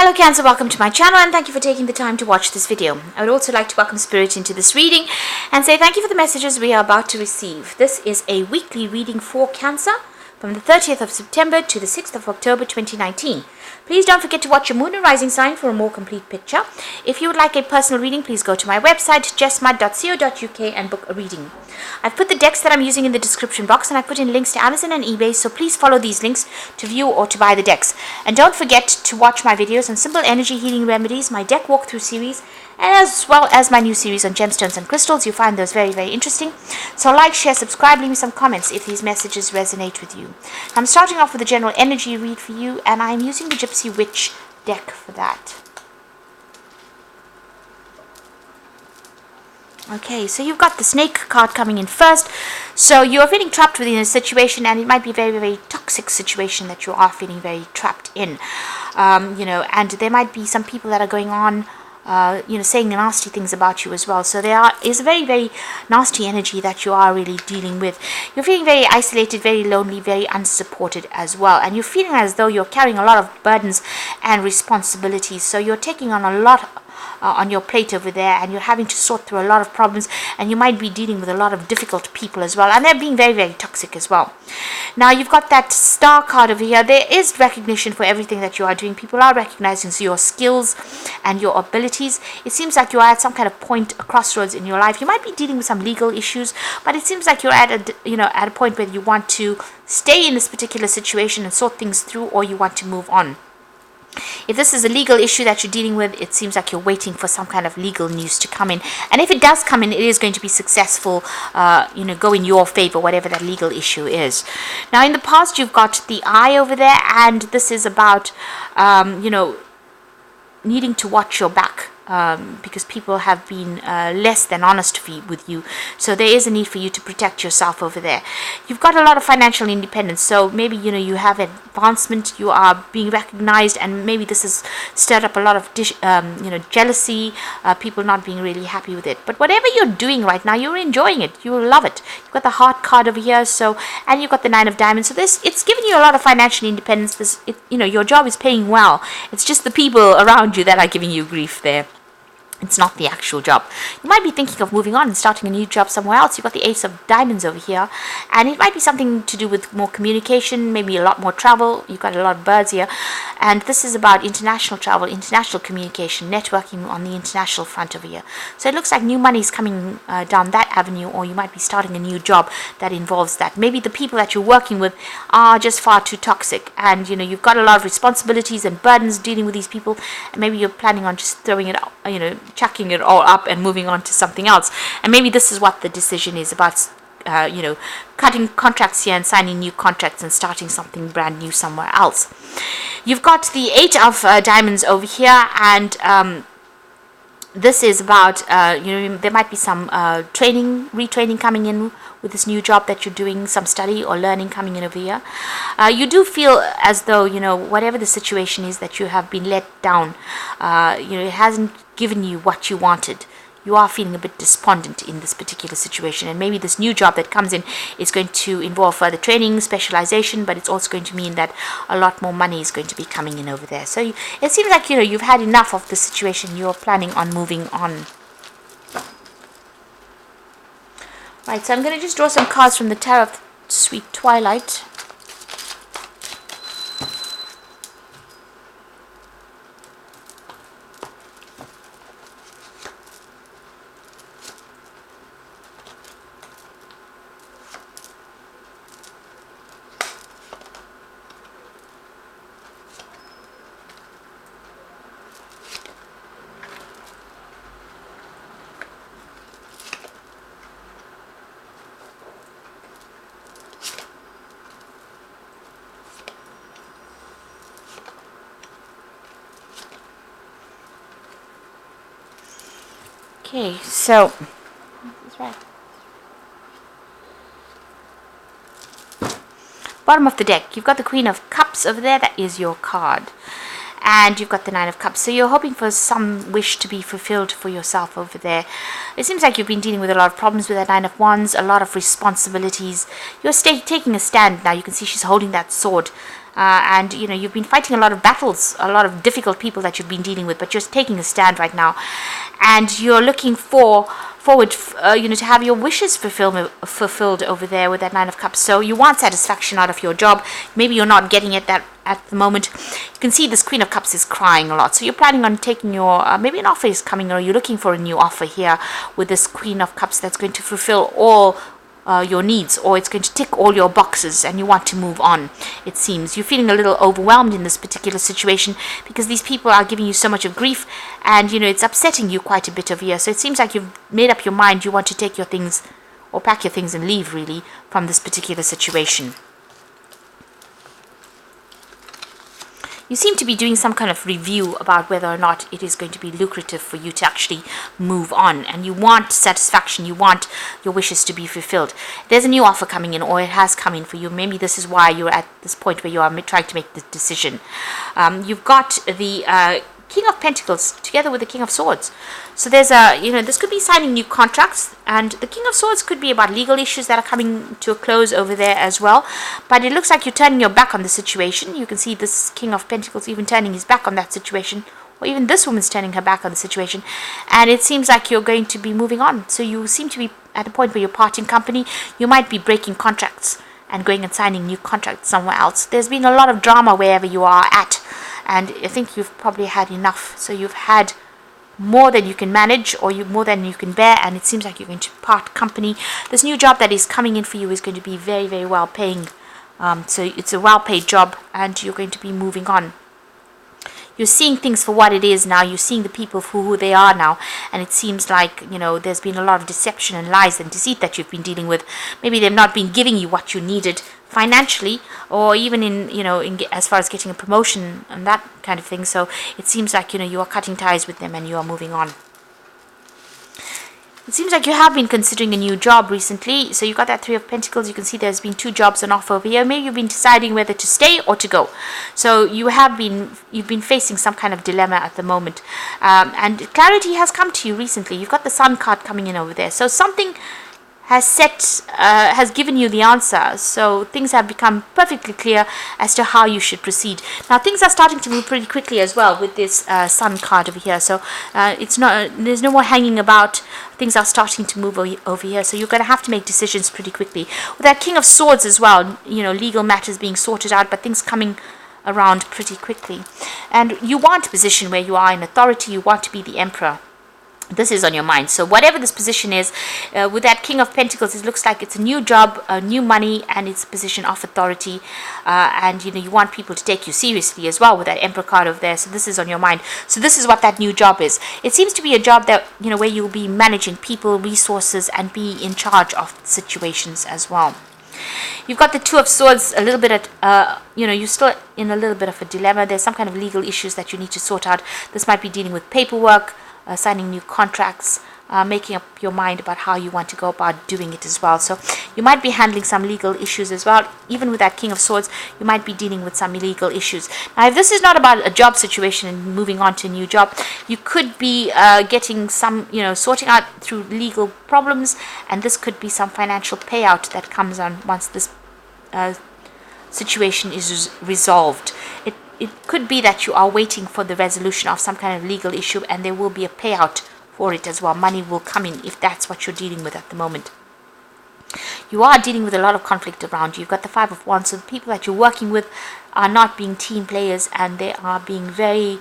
Hello Cancer, welcome to my channel and thank you for taking the time to watch this video. I would also like to welcome Spirit into this reading and say thank you for the messages we are about to receive. This is a weekly reading for Cancer from the 30th of September to the 6th of October 2019. Please don't forget to watch your moon and rising sign for a more complete picture. If you would like a personal reading, please go to my website jessmud.co.uk and book a reading. I've put the decks that I'm using in the description box and I put in links to Amazon and eBay, so please follow these links to view or to buy the decks. And don't forget to watch my videos on simple energy healing remedies, my deck walkthrough series, as well as my new series on gemstones and crystals. You find those very, very interesting. So like, share, subscribe, leave me some comments if these messages resonate with you. I'm starting off with a general energy read for you, and I'm using the Gypsy Witch deck for that. Okay, so you've got the snake card coming in first. So you're feeling trapped within a situation, and it might be a very, very toxic situation that you are feeling very trapped in. And there might be some people that are going on saying nasty things about you as well. So there is a very, very nasty energy that you are really dealing with. You're feeling very isolated, very lonely, very unsupported as well. And you're feeling as though you're carrying a lot of burdens and responsibilities. So you're taking on a lot on your plate over there, and you're having to sort through a lot of problems, and you might be dealing with a lot of difficult people as well, and they're being very, very toxic as well. Now you've got that star card over here. There is recognition for everything that you are doing. People are recognizing your skills and your abilities. It seems like you are at some kind of point, a crossroads in your life. You might be dealing with some legal issues, but it seems like you're at a point where you want to stay in this particular situation and sort things through, or you want to move on. If this is a legal issue that you're dealing with, it seems like you're waiting for some kind of legal news to come in. And if it does come in, it is going to be successful, go in your favor, whatever that legal issue is. Now, in the past, you've got the Eye over there, and this is about, needing to watch your back. Because people have been less than honest with you, so there is a need for you to protect yourself over there. You've got a lot of financial independence, so maybe you have advancement, you are being recognized, and maybe this has stirred up a lot of jealousy, people not being really happy with it. But whatever you're doing right now, you're enjoying it, you love it. You've got the Heart card over here, and you've got the Nine of Diamonds, so it's giving you a lot of financial independence. Your job is paying well. It's just the people around you that are giving you grief there. It's not the actual job. You might be thinking of moving on and starting a new job somewhere else. You've got the Ace of Diamonds over here, and it might be something to do with more communication, maybe a lot more travel. You've got a lot of birds here, and this is about international travel, international communication, networking on the international front over here. So it looks like new money is coming down that avenue, or you might be starting a new job that involves that. Maybe the people that you're working with are just far too toxic, and you've got a lot of responsibilities and burdens dealing with these people, and maybe you're planning on just throwing it out, chucking it all up and moving on to something else. And maybe this is what the decision is about, cutting contracts here and signing new contracts and starting something brand new somewhere else. You've got the Eight of Diamonds over here, and this is about, there might be some retraining coming in with this new job that you're doing, some study or learning coming in over here. You do feel as though, whatever the situation is that you have been let down, it hasn't given you what you wanted. You are feeling a bit despondent in this particular situation, and maybe this new job that comes in is going to involve further training, specialization, but it's also going to mean that a lot more money is going to be coming in over there. So it seems like you've had enough of the situation. You're planning on moving on. Right, so I'm going to just draw some cards from the Tarot of Sweet Twilight. Okay, so that's right. Bottom of the deck, you've got the Queen of Cups over there. That is your card. And you've got the Nine of Cups. So you're hoping for some wish to be fulfilled for yourself over there. It seems like you've been dealing with a lot of problems with that Nine of Wands, a lot of responsibilities. You're taking a stand now. You can see she's holding that sword. and you've been fighting a lot of battles, a lot of difficult people that you've been dealing with, but you're taking a stand right now, and you're looking forward to have your wishes fulfilled over there with that Nine of Cups. So you want satisfaction out of your job. Maybe you're not getting it that at the moment. You can see this Queen of Cups is crying a lot, so you're planning on taking your maybe an offer is coming, or you're looking for a new offer here with this Queen of Cups that's going to fulfill all your needs, or it's going to tick all your boxes, and you want to move on. It seems you're feeling a little overwhelmed in this particular situation because these people are giving you so much of grief, and it's upsetting you quite a bit over here. So it seems like you've made up your mind. You want to take your things, or pack your things and leave, really, from this particular situation. You seem to be doing some kind of review about whether or not it is going to be lucrative for you to actually move on, and you want satisfaction, you want your wishes to be fulfilled. There's a new offer coming in, or it has come in for you. Maybe this is why you're at this point where you are trying to make the decision. You've got the King of Pentacles together with the King of Swords. So there's this could be signing new contracts, and the King of Swords could be about legal issues that are coming to a close over there as well. But it looks like you're turning your back on the situation. You can see this King of Pentacles even turning his back on that situation, or even this woman's turning her back on the situation, and it seems like you're going to be moving on. So you seem to be at a point where you're parting company. You might be breaking contracts and going and signing new contracts somewhere else. There's been a lot of drama wherever you are at, and I think you've probably had enough. So you've had more than you can manage, or more than you can bear, and it seems like you're going to part company. This new job that is coming in for you is going to be very, very well paying. So it's a well paid job, and you're going to be moving on. You're seeing things for what it is now. You're seeing the people for who they are now, and it seems like there's been a lot of deception and lies and deceit that you've been dealing with. Maybe they've not been giving you what you needed financially, or even in as far as getting a promotion and that kind of thing. So it seems like you are cutting ties with them and you are moving on. It seems like you have been considering a new job recently. So you got that Three of Pentacles. You can see there's been 2 jobs on offer over here. Maybe you've been deciding whether to stay or to go. So you've been facing some kind of dilemma at the moment, and clarity has come to you recently. You've got the Sun card coming in over there. So something has given you the answer. So things have become perfectly clear as to how you should proceed. Now things are starting to move pretty quickly as well with this Sun card over here. So there's no more hanging about. Things are starting to move over here. So you're going to have to make decisions pretty quickly. With that King of Swords as well, legal matters being sorted out, but things coming around pretty quickly. And you want a position where you are in authority. You want to be the Emperor. This is on your mind. So whatever this position is, with that King of Pentacles, it looks like it's a new job, new money, and it's a position of authority. And you want people to take you seriously as well with that Emperor card over there. So this is on your mind. So this is what that new job is. It seems to be a job that where you'll be managing people, resources, and be in charge of situations as well. You've got the Two of Swords, a little bit you're still in a little bit of a dilemma. There's some kind of legal issues that you need to sort out. This might be dealing with paperwork, signing new contracts, making up your mind about how you want to go about doing it as well. So you might be handling some legal issues as well. Even with that King of Swords, you might be dealing with some legal issues. Now, if this is not about a job situation and moving on to a new job, you could be getting some, sorting out through legal problems, and this could be some financial payout that comes on once this situation is resolved. It could be that you are waiting for the resolution of some kind of legal issue, and there will be a payout for it as well. Money will come in if that's what you're dealing with at the moment. You are dealing with a lot of conflict around you. You've got the Five of Wands, so the people that you're working with are not being team players, and they are being very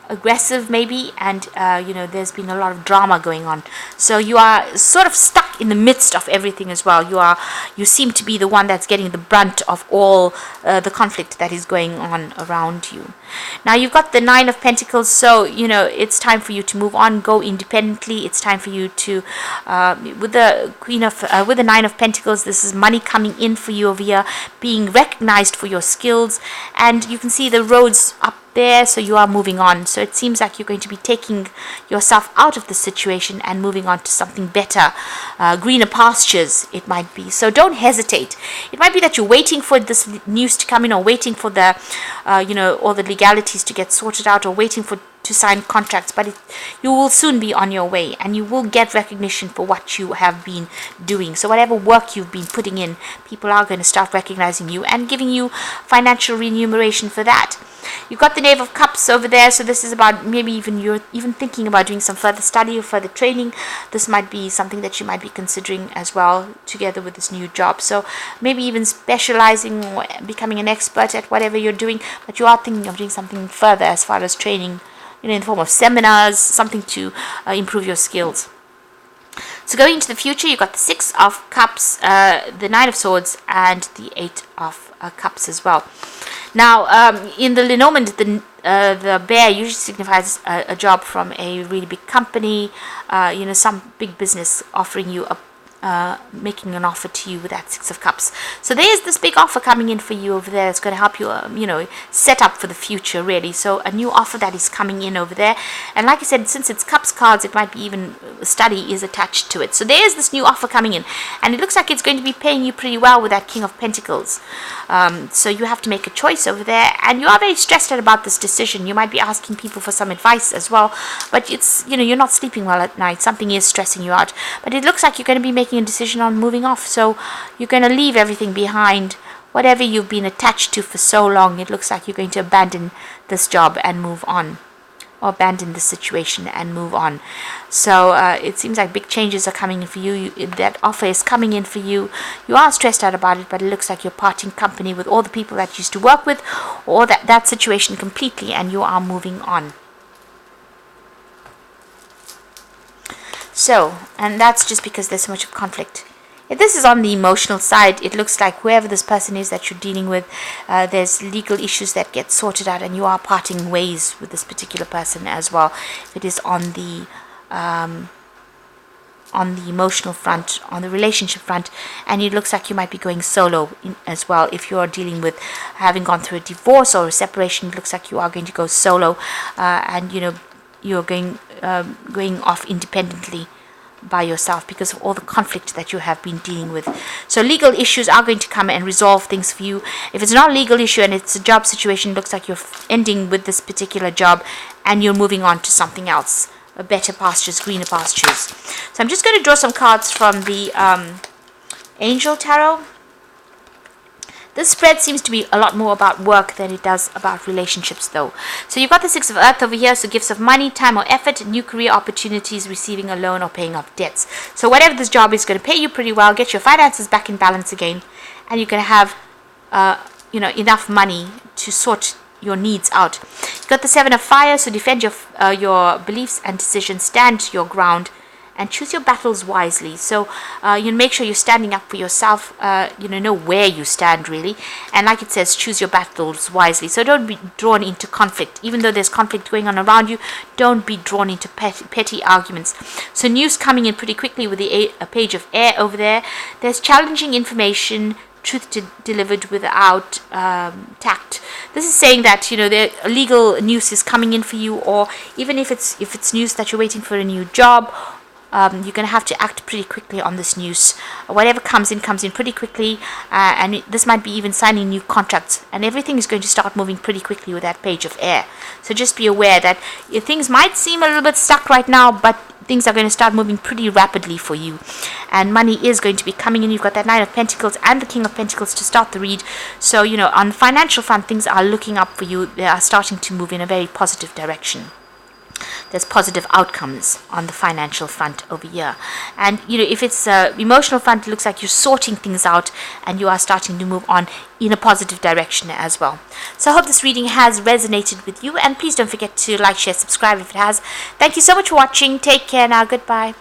aggressive maybe, and there's been a lot of drama going on. So you are sort of stuck in the midst of everything as well. You seem to be the one that's getting the brunt of all the conflict that is going on around you. Now you've got the Nine of Pentacles, so it's time for you to move on, go independently. It's time for you to with the Nine of Pentacles, this is money coming in for you over here, being recognized for your skills, and you can see the roads up there, so you are moving on. So it seems like you're going to be taking yourself out of the situation and moving on to something better, greener pastures it might be. So don't hesitate. It might be that you're waiting for this news to come in, or waiting for the all the legalities to get sorted out, or waiting for to sign contracts, but you will soon be on your way, and you will get recognition for what you have been doing. So whatever work you've been putting in, people are going to start recognizing you and giving you financial remuneration for that. You've got the Knave of Cups over there, so this is about maybe even you're even thinking about doing some further study or further training. This might be something that you might be considering as well, together with this new job. So maybe even specializing or becoming an expert at whatever you're doing, but you are thinking of doing something further as far as training, in the form of seminars, something to improve your skills. So going into the future, you've got the Six of Cups, the Nine of Swords, and the Eight of Cups as well. Now, in the Lenormand, the bear usually signifies a job from a really big company, some big business offering you making an offer to you with that Six of Cups. So there's this big offer coming in for you over there. It's going to help you, set up for the future, really. So a new offer that is coming in over there. And like I said, since it's Cups cards, it might be even study is attached to it. So there's this new offer coming in. And it looks like it's going to be paying you pretty well with that King of Pentacles. So you have to make a choice over there. And you are very stressed out about this decision. You might be asking people for some advice as well. But it's, you're not sleeping well at night. Something is stressing you out. But it looks like you're going to be making a decision on moving off. So you're going to leave everything behind. Whatever you've been attached to for so long, it looks like you're going to abandon this job and move on, or abandon the situation and move on. So it seems like big changes are coming in for you. That offer is coming in for you. You are stressed out about it, but it looks like you're parting company with all the people that you used to work with, or that situation completely, and you are moving on. So, and that's just because there's so much of conflict. If this is on the emotional side, it looks like whoever this person is that you're dealing with, there's legal issues that get sorted out, and you are parting ways with this particular person as well. If it is on the emotional front, on the relationship front, and it looks like you might be going solo as well. If you are dealing with having gone through a divorce or a separation, it looks like you are going to go solo, and you're going off independently by yourself because of all the conflict that you have been dealing with. So legal issues are going to come and resolve things for you. If it's not a legal issue and it's a job situation, it looks like you're ending with this particular job and you're moving on to something else, better pastures, greener pastures. So I'm just going to draw some cards from the Angel Tarot. This spread seems to be a lot more about work than it does about relationships, though. So you've got the Six of Earth over here, so gifts of money, time or effort, new career opportunities, receiving a loan or paying off debts. So whatever this job is going to pay you pretty well, get your finances back in balance again, and you're going to have enough money to sort your needs out. You've got the Seven of Fire, so defend your beliefs and decisions, stand your ground, and choose your battles wisely. So you make sure you're standing up for yourself, know where you stand really, and like it says, choose your battles wisely. So don't be drawn into conflict. Even though there's conflict going on around you, don't be drawn into petty arguments. So news coming in pretty quickly with a page of air over there. There's challenging information, truth delivered without tact. This is saying that the legal news is coming in for you, or even if it's news that you're waiting for a new job, you're going to have to act pretty quickly on this news. Whatever comes in pretty quickly, and this might be even signing new contracts, and everything is going to start moving pretty quickly with that page of air. So just be aware that things might seem a little bit stuck right now, but things are going to start moving pretty rapidly for you, and money is going to be coming in. You've got that Nine of Pentacles and the King of Pentacles to start the read. So on the financial front, things are looking up for you. They are starting to move in a very positive direction. There's positive outcomes on the financial front over here. And if it's emotional front, it looks like you're sorting things out and you are starting to move on in a positive direction as well. So I hope this reading has resonated with you, and please don't forget to like, share, subscribe if it has. Thank you so much for watching. Take care now. Goodbye.